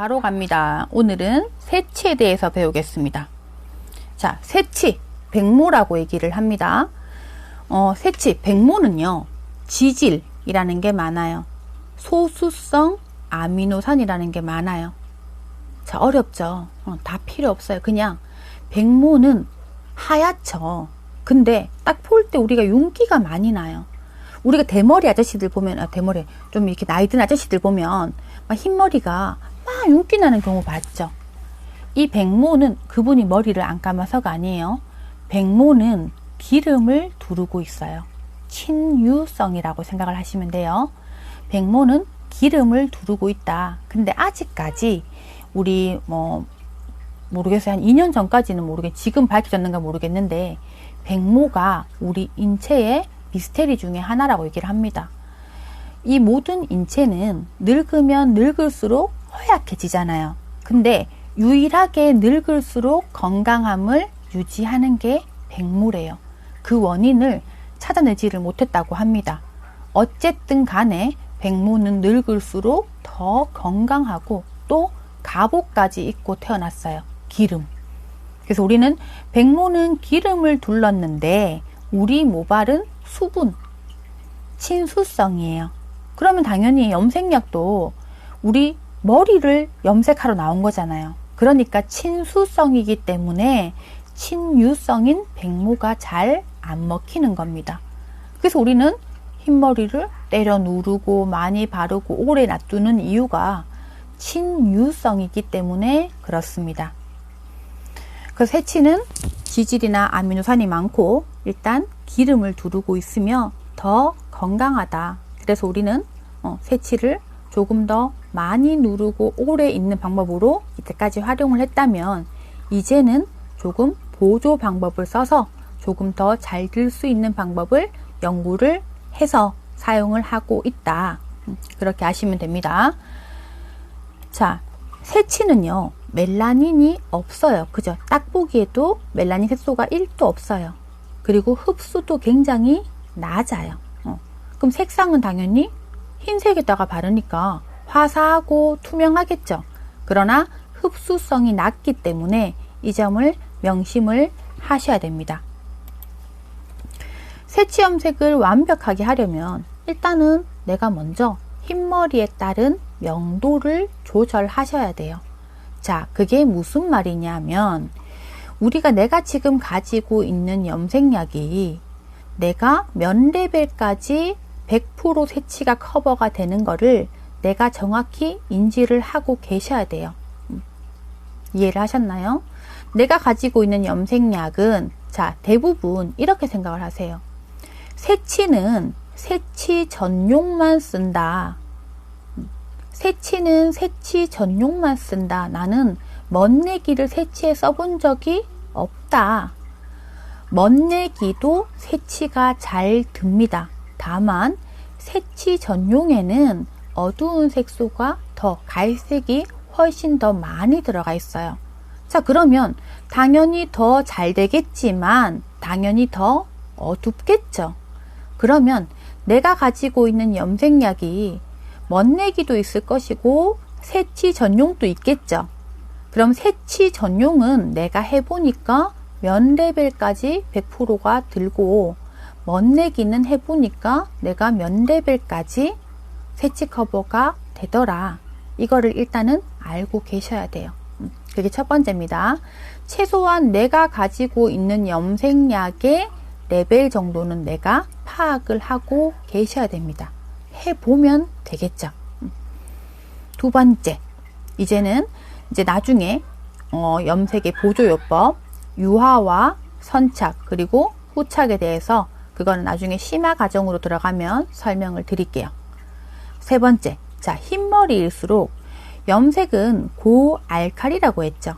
바로 갑니다. 오늘은 새치에 대해서 배우겠습니다. 자, 새치, 백모라고 얘기를 합니다. 새치, 백모는요, 지질이라는 게 많아요. 소수성 아미노산이라는 게 많아요. 자, 어렵죠? 다 필요 없어요. 그냥 백모는 하얗죠. 근데 딱 볼 때 우리가 윤기가 많이 나요. 우리가 대머리 아저씨들 보면, 대머리 좀 이렇게 나이 든 아저씨들 보면 막 흰머리가 막 윤기 나는 경우 봤죠. 이 백모는 그분이 머리를 안 감아서가 아니에요. 백모는 기름을 두르고 있어요. 친유성이라고 생각을 하시면 돼요. 백모는 기름을 두르고 있다. 근데 아직까지 우리 모르겠어요. 한 2년 전까지는 지금 밝혀졌는가 모르겠는데 백모가 우리 인체의 미스테리 중에 하나라고 얘기를 합니다. 이 모든 인체는 늙으면 늙을수록 허약해지잖아요. 근데 유일하게 늙을수록 건강함을 유지하는 게 백모래요. 그 원인을 찾아내지를 못했다고 합니다. 어쨌든 간에 백모는 늙을수록 더 건강하고 또 갑옷까지 입고 태어났어요. 기름. 그래서 우리는 백모는 기름을 둘렀는데 우리 모발은 수분, 친수성이에요. 그러면 당연히 염색약도 우리 머리를 염색하러 나온 거잖아요. 그러니까 친수성이기 때문에 친유성인 백모가 잘 안 먹히는 겁니다. 그래서 우리는 흰머리를 때려 누르고 많이 바르고 오래 놔두는 이유가 친유성이기 때문에 그렇습니다. 그 새치는 지질이나 아미노산이 많고 일단 기름을 두르고 있으며 더 건강하다. 그래서 우리는 새치를 조금 더 많이 누르고 오래 있는 방법으로 이때까지 활용을 했다면 이제는 조금 보조 방법을 써서 조금 더 잘 들 수 있는 방법을 연구를 해서 사용을 하고 있다. 그렇게 아시면 됩니다. 자, 새치는요, 멜라닌이 없어요. 그죠? 딱 보기에도 멜라닌 색소가 1도 없어요. 그리고 흡수도 굉장히 낮아요. 그럼 색상은 당연히 흰색에다가 바르니까 화사하고 투명하겠죠. 그러나 흡수성이 낮기 때문에 이 점을 명심을 하셔야 됩니다. 새치 염색을 완벽하게 하려면 일단은 내가 먼저 흰머리에 따른 명도를 조절하셔야 돼요. 자, 그게 무슨 말이냐면 내가 지금 가지고 있는 염색약이 내가 몇 레벨까지 100% 새치가 커버가 되는 거를 내가 정확히 인지를 하고 계셔야 돼요. 이해를 하셨나요? 내가 가지고 있는 염색약은 자, 대부분 이렇게 생각을 하세요. 새치는 새치 전용만 쓴다. 새치는 새치 전용만 쓴다. 나는 멋내기를 새치에 써본 적이 없다. 멋내기도 새치가 잘 듭니다. 다만 새치 전용에는 어두운 색소가 더 갈색이 훨씬 더 많이 들어가 있어요. 자, 그러면 당연히 더 잘 되겠지만 당연히 더 어둡겠죠. 그러면 내가 가지고 있는 염색약이 멋내기도 있을 것이고 새치 전용도 있겠죠. 그럼 새치 전용은 내가 해보니까 몇 레벨까지 100%가 들고 멋내기는 해보니까 내가 몇 레벨까지 새치 커버가 되더라. 이거를 일단은 알고 계셔야 돼요. 그게 첫 번째입니다. 최소한 내가 가지고 있는 염색약의 레벨 정도는 내가 파악을 하고 계셔야 됩니다. 해보면 되겠죠. 두 번째, 이제 나중에 염색의 보조요법, 유화와 선착 그리고 후착에 대해서 그거는 나중에 심화 과정으로 들어가면 설명을 드릴게요. 세 번째, 자, 흰머리일수록 염색은 고알칼리라고 했죠.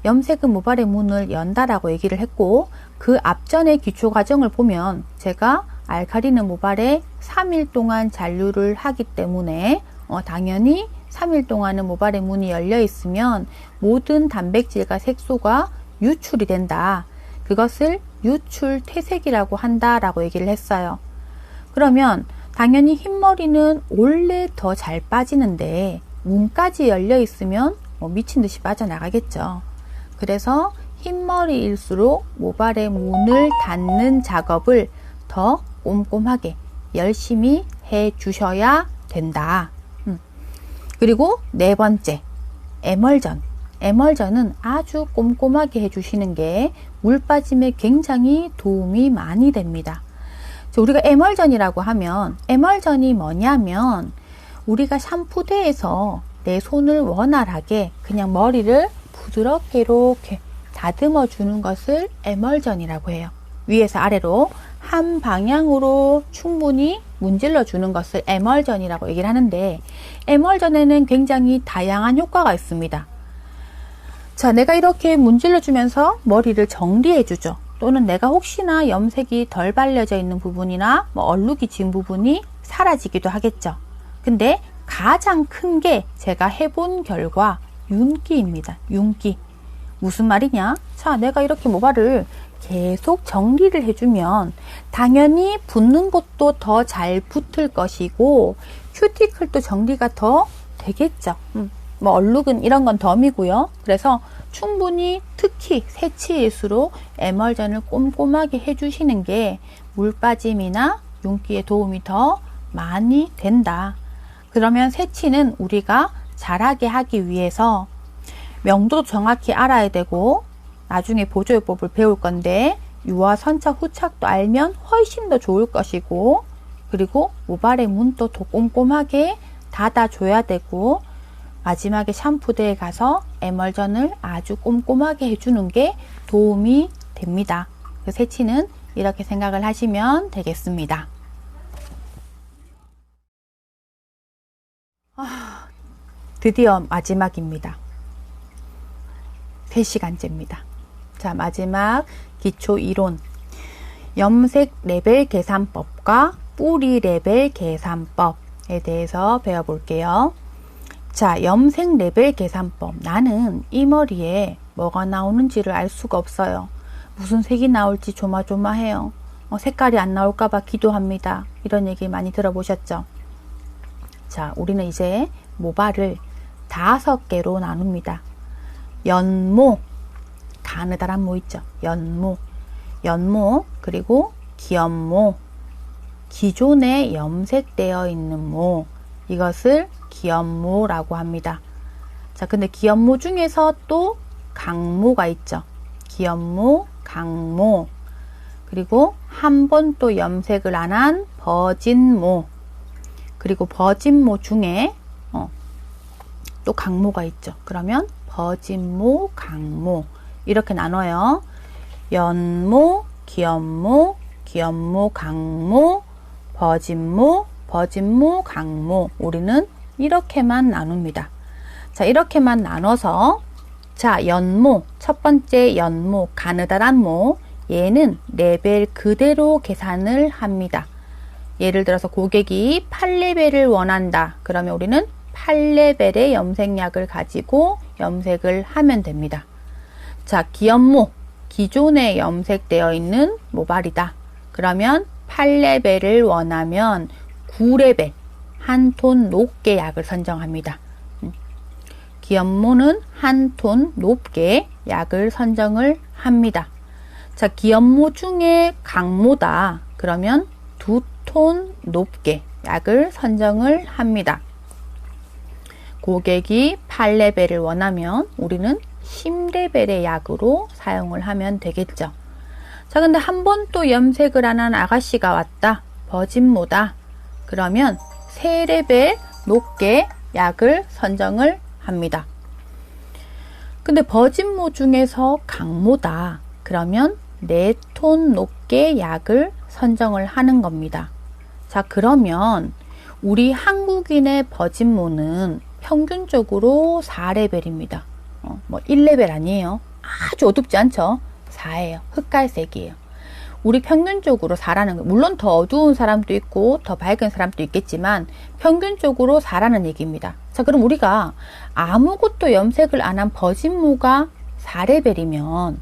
염색은 모발의 문을 연다라고 얘기를 했고 그 앞전의 기초 과정을 보면 제가 알칼리는 모발에 3일 동안 잔류를 하기 때문에 당연히 3일 동안은 모발의 문이 열려 있으면 모든 단백질과 색소가 유출이 된다. 그것을 유출 퇴색이라고 한다라고 얘기를 했어요. 그러면 당연히 흰머리는 원래 더 잘 빠지는데 문까지 열려 있으면 미친 듯이 빠져나가겠죠. 그래서 흰머리일수록 모발의 문을 닫는 작업을 더 꼼꼼하게 열심히 해 주셔야 된다. 그리고 네 번째, 에멀전. 에멀전은 아주 꼼꼼하게 해주시는 게 물 빠짐에 굉장히 도움이 많이 됩니다. 우리가 에멀전이라고 하면, 에멀전이 뭐냐면 우리가 샴푸대에서 내 손을 원활하게 그냥 머리를 부드럽게 이렇게 다듬어 주는 것을 에멀전이라고 해요. 위에서 아래로 한 방향으로 충분히 문질러 주는 것을 에멀전이라고 얘기를 하는데, 에멀전에는 굉장히 다양한 효과가 있습니다. 자, 내가 이렇게 문질러 주면서 머리를 정리해 주죠. 또는 내가 혹시나 염색이 덜 발려져 있는 부분이나 얼룩이 진 부분이 사라지기도 하겠죠. 근데 가장 큰 게 제가 해본 결과 윤기입니다. 윤기. 무슨 말이냐? 자, 내가 이렇게 모발을 계속 정리를 해주면 당연히 붙는 곳도 더 잘 붙을 것이고 큐티클도 정리가 더 되겠죠. 얼룩은 이런 건 덤이고요. 그래서 충분히 특히 새치일수록 에멀전을 꼼꼼하게 해주시는 게 물 빠짐이나 윤기에 도움이 더 많이 된다. 그러면 새치는 우리가 잘하게 하기 위해서 명도도 정확히 알아야 되고, 나중에 보조요법을 배울 건데 유화, 선착, 후착도 알면 훨씬 더 좋을 것이고, 그리고 모발의 문도 더 꼼꼼하게 닫아줘야 되고, 마지막에 샴푸대에 가서 에멀전을 아주 꼼꼼하게 해주는 게 도움이 됩니다. 그 새치는 이렇게 생각을 하시면 되겠습니다. 드디어 마지막입니다. 3시간째입니다. 자, 마지막 기초 이론. 염색 레벨 계산법과 뿌리 레벨 계산법에 대해서 배워볼게요. 자, 염색 레벨 계산법. 나는 이 머리에 뭐가 나오는지를 알 수가 없어요. 무슨 색이 나올지 조마조마해요. 색깔이 안 나올까봐 기도합니다. 이런 얘기 많이 들어보셨죠? 자, 우리는 이제 모발을 5개로 나눕니다. 연모, 가느다란 모 있죠? 연모, 그리고 기연모, 기존에 염색되어 있는 모, 이것을 기연모라고 합니다. 자, 근데 기연모 중에서 또 강모가 있죠. 기연모, 강모, 그리고 한 번 또 염색을 안 한 버진모, 그리고 버진모 중에 또 강모가 있죠. 그러면 버진모, 강모 이렇게 나눠요. 연모, 기연모, 기연모, 강모, 버진모, 버진모, 강모. 우리는 이렇게만 나눕니다. 자, 이렇게만 나눠서, 자, 연모, 첫 번째 연모, 가느다란 모, 얘는 레벨 그대로 계산을 합니다. 예를 들어서 고객이 8레벨을 원한다. 그러면 우리는 8레벨의 염색약을 가지고 염색을 하면 됩니다. 자, 기연모, 기존에 염색되어 있는 모발이다. 그러면 8레벨을 원하면 9레벨, 한 톤 높게 약을 선정합니다. 기연모는 한 톤 높게 약을 선정을 합니다. 자, 기연모 중에 강모다. 그러면 2톤 높게 약을 선정을 합니다. 고객이 8레벨을 원하면 우리는 10레벨의 약으로 사용을 하면 되겠죠. 자, 근데 한 번 또 염색을 안 한 아가씨가 왔다. 버진모다. 그러면 3레벨 높게 약을 선정을 합니다. 근데 버진모 중에서 강모다. 그러면 4톤 높게 약을 선정을 하는 겁니다. 자, 그러면 우리 한국인의 버진모는 평균적으로 4레벨입니다. 1레벨 아니에요. 아주 어둡지 않죠? 4예요. 흑갈색이에요. 우리 평균적으로 4라는 거, 물론 더 어두운 사람도 있고 더 밝은 사람도 있겠지만 평균적으로 4라는 얘기입니다. 자, 그럼 우리가 아무것도 염색을 안 한 버진모가 4레벨이면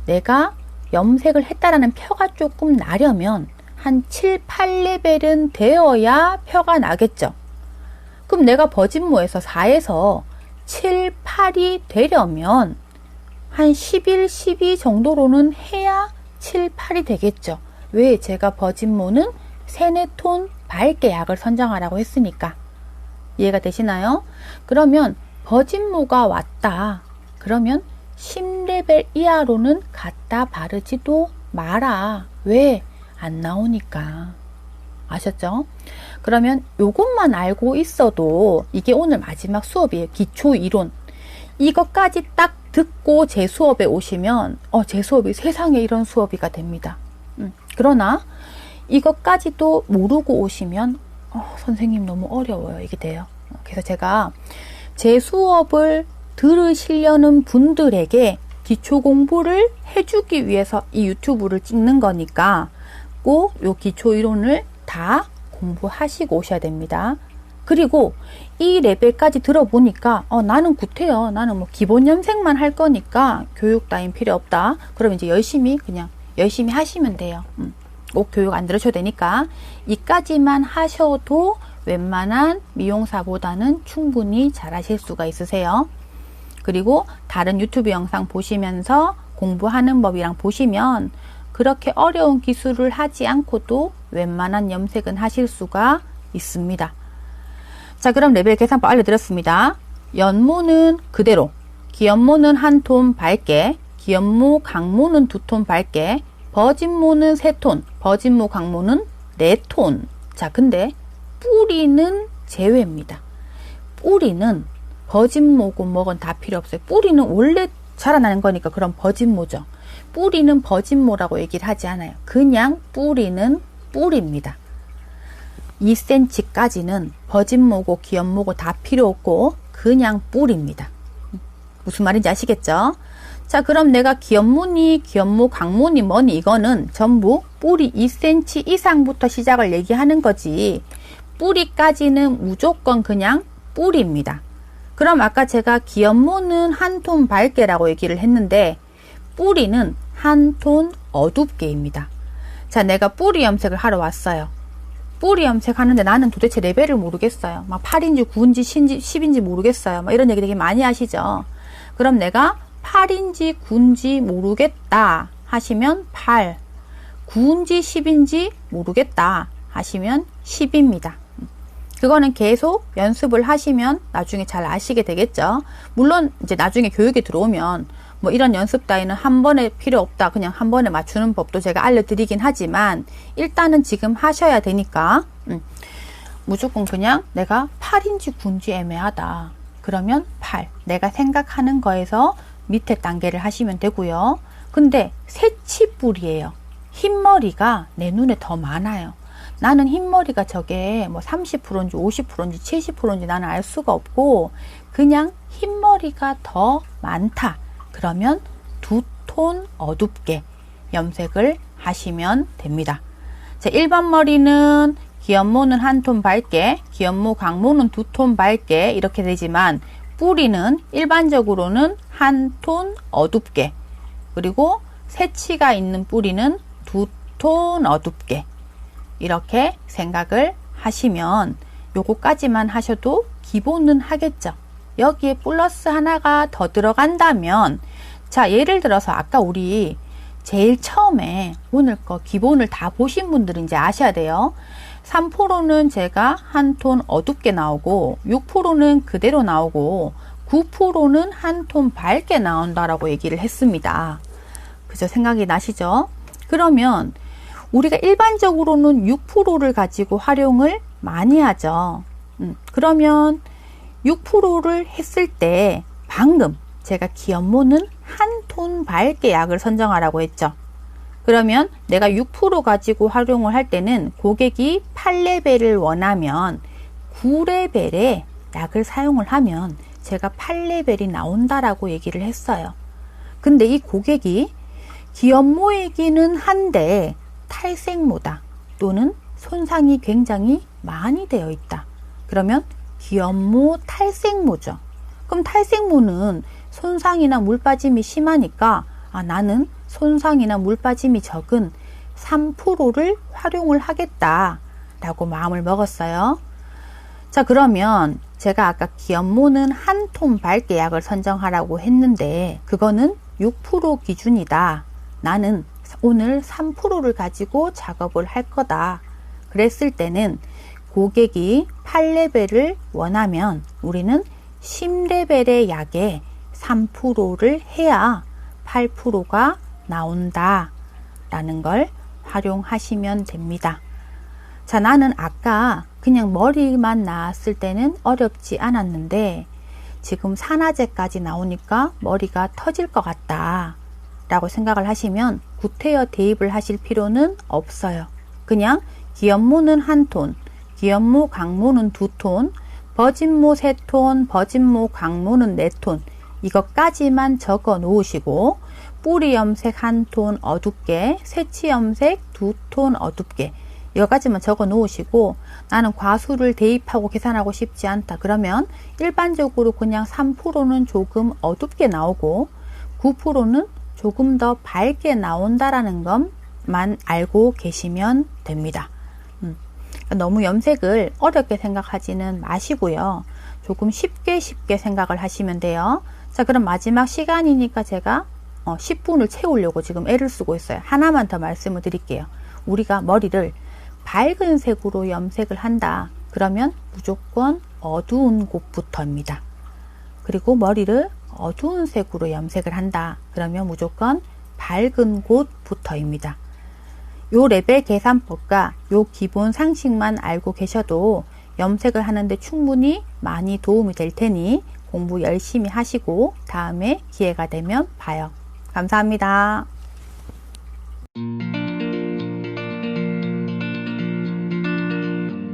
내가 염색을 했다라는 표가 조금 나려면 한 7, 8레벨은 되어야 표가 나겠죠. 그럼 내가 버진모에서 4에서 7, 8이 되려면 한 11, 12 정도로는 해야 7, 8이 되겠죠. 왜? 제가 버진모는 3, 4톤 밝게 약을 선정하라고 했으니까. 이해가 되시나요? 그러면 버진모가 왔다. 그러면 10레벨 이하로는 갖다 바르지도 마라. 왜? 안 나오니까. 아셨죠? 그러면 요것만 알고 있어도 이게 오늘 마지막 수업이에요. 기초이론. 이것까지 딱 듣고 제 수업에 오시면 제 수업이 세상에 이런 수업이가 됩니다. 그러나 이것까지도 모르고 오시면 선생님 너무 어려워요. 이게 돼요. 그래서 제가 제 수업을 들으시려는 분들에게 기초 공부를 해주기 위해서 이 유튜브를 찍는 거니까 꼭 요 기초 이론을 다 공부하시고 오셔야 됩니다. 그리고 이 레벨까지 들어보니까 나는 구태여. 나는 뭐 기본 염색만 할 거니까 교육 따윈 필요 없다. 그러면 이제 열심히 하시면 돼요. 꼭 교육 안 들으셔도 되니까 이까지만 하셔도 웬만한 미용사보다는 충분히 잘 하실 수가 있으세요. 그리고 다른 유튜브 영상 보시면서 공부하는 법이랑 보시면 그렇게 어려운 기술을 하지 않고도 웬만한 염색은 하실 수가 있습니다. 자, 그럼 레벨 계산법 알려드렸습니다. 연모는 그대로, 기연모는 1톤 밝게, 기연모 강모는 2톤 밝게, 버진모는 3톤, 버진모 강모는 4톤. 자, 근데 뿌리는 제외입니다. 뿌리는 버진모고 뭐건 다 필요 없어요. 뿌리는 원래 자라나는 거니까 그럼 버진모죠. 뿌리는 버진모라고 얘기를 하지 않아요. 그냥 뿌리는 뿌리입니다. 2cm까지는 버진모고 기연모고 다 필요 없고 그냥 뿌리입니다. 무슨 말인지 아시겠죠? 자, 그럼 내가 기연모니 기연모 강모니 뭐니 이거는 전부 뿌리 2cm 이상부터 시작을 얘기하는 거지 뿌리까지는 무조건 그냥 뿌리입니다. 그럼 아까 제가 기연모는 1톤 밝게라고 얘기를 했는데 뿌리는 1톤 어둡게입니다. 자, 내가 뿌리 염색을 하러 왔어요. 뿌리 염색하는데 나는 도대체 레벨을 모르겠어요. 막 8인지 9인지 10인지 모르겠어요. 막 이런 얘기 되게 많이 하시죠. 그럼 내가 8인지 9인지 모르겠다 하시면 8, 9인지 10인지 모르겠다 하시면 10입니다. 그거는 계속 연습을 하시면 나중에 잘 아시게 되겠죠. 물론 이제 나중에 교육에 들어오면 뭐 이런 연습 따위는 한 번에 필요 없다. 그냥 한 번에 맞추는 법도 제가 알려드리긴 하지만 일단은 지금 하셔야 되니까 무조건 그냥 내가 8인지 9인지 애매하다. 그러면 8. 내가 생각하는 거에서 밑에 단계를 하시면 되고요. 근데 새치뿔이에요. 흰머리가 내 눈에 더 많아요. 나는 흰머리가 저게 뭐 30%인지 50%인지 70%인지 나는 알 수가 없고 그냥 흰머리가 더 많다. 그러면 2톤 어둡게 염색을 하시면 됩니다. 자, 일반 머리는 기연모는 1톤 밝게, 기연모 강모는 2톤 밝게 이렇게 되지만 뿌리는 일반적으로는 1톤 어둡게 그리고 새치가 있는 뿌리는 2톤 어둡게 이렇게 생각을 하시면 요거까지만 하셔도 기본은 하겠죠. 여기에 플러스 하나가 더 들어간다면 자, 예를 들어서 아까 우리 제일 처음에 오늘 거 기본을 다 보신 분들은 이제 아셔야 돼요. 3%는 제가 1톤 어둡게 나오고 6%는 그대로 나오고 9%는 1톤 밝게 나온다라고 얘기를 했습니다. 그죠? 생각이 나시죠? 그러면 우리가 일반적으로는 6%를 가지고 활용을 많이 하죠. 그러면 6%를 했을 때 방금 제가 기연모는 1톤 밝게 약을 선정하라고 했죠. 그러면 내가 6% 가지고 활용을 할 때는 고객이 8레벨을 원하면 9레벨의 약을 사용을 하면 제가 8레벨이 나온다라고 얘기를 했어요. 근데 이 고객이 기연모이기는 한데 탈색모다 또는 손상이 굉장히 많이 되어 있다. 그러면 기연모 탈색모죠. 그럼 탈색모는 손상이나 물 빠짐이 심하니까 나는 손상이나 물 빠짐이 적은 3%를 활용을 하겠다 라고 마음을 먹었어요. 자, 그러면 제가 아까 기업모는 한 톤 밝게 약을 선정하라고 했는데 그거는 6% 기준이다. 나는 오늘 3%를 가지고 작업을 할 거다. 그랬을 때는 고객이 8레벨을 원하면 우리는 10레벨의 약에 3%를 해야 8%가 나온다 라는 걸 활용하시면 됩니다. 자, 나는 아까 그냥 머리만 나왔을 때는 어렵지 않았는데 지금 산화제까지 나오니까 머리가 터질 것 같다 라고 생각을 하시면 굿헤어 대입을 하실 필요는 없어요. 그냥 기업모는 한 톤, 기업모 강모는 2톤, 버진모 3톤, 버진모 강모는 4톤 이것까지만 적어 놓으시고 뿌리 염색 1톤 어둡게, 새치 염색 2톤 어둡게 여기까지만 적어 놓으시고 나는 과수를 대입하고 계산하고 싶지 않다. 그러면 일반적으로 그냥 3%는 조금 어둡게 나오고 9%는 조금 더 밝게 나온다라는 것만 알고 계시면 됩니다. 너무 염색을 어렵게 생각하지는 마시고요. 조금 쉽게 생각을 하시면 돼요. 자, 그럼 마지막 시간이니까 제가 10분을 채우려고 지금 애를 쓰고 있어요. 하나만 더 말씀을 드릴게요. 우리가 머리를 밝은 색으로 염색을 한다. 그러면 무조건 어두운 곳부터입니다. 그리고 머리를 어두운 색으로 염색을 한다. 그러면 무조건 밝은 곳부터입니다. 요 레벨 계산법과 요 기본 상식만 알고 계셔도 염색을 하는데 충분히 많이 도움이 될 테니 공부 열심히 하시고 다음에 기회가 되면 봐요. 감사합니다.